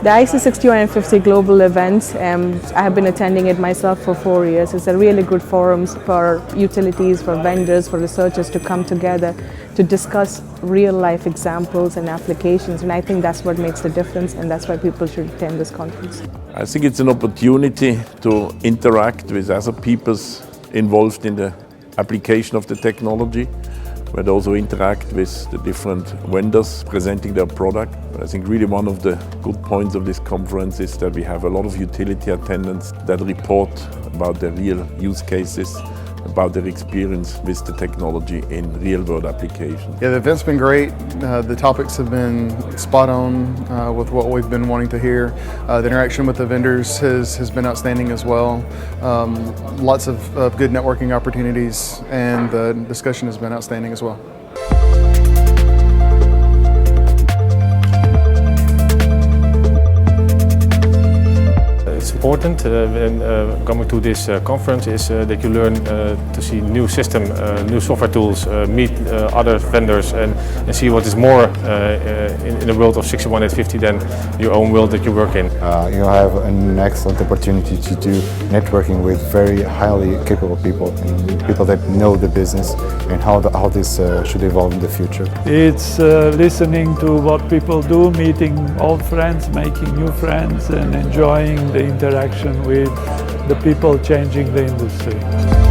The IEC 6150 global event, I have been attending it myself for 4 years. It's a really good forum for utilities, for vendors, for researchers to come together to discuss real life examples and applications, and I think that's what makes the difference, and that's why people should attend this conference. I think it's an opportunity to interact with other people involved in the application of the technology, but also interact with the different vendors presenting their product. I think really one of the good points of this conference is that we have a lot of utility attendants that report about their real use cases, about their experience with the technology in real-world applications. Yeah, the event's been great. The topics have been spot on with what we've been wanting to hear. The interaction with the vendors has been outstanding as well. Lots of good networking opportunities, and the discussion has been outstanding as well. It's important when coming to this conference is that you learn to see new system, new software tools, meet other vendors and see what is more in the world of 61850 than your own world that you work in. You have an excellent opportunity to do networking with very highly capable people and people that know the business and how this should evolve in the future. It's listening to what people do, meeting old friends, making new friends and enjoying the interaction with the people changing the industry.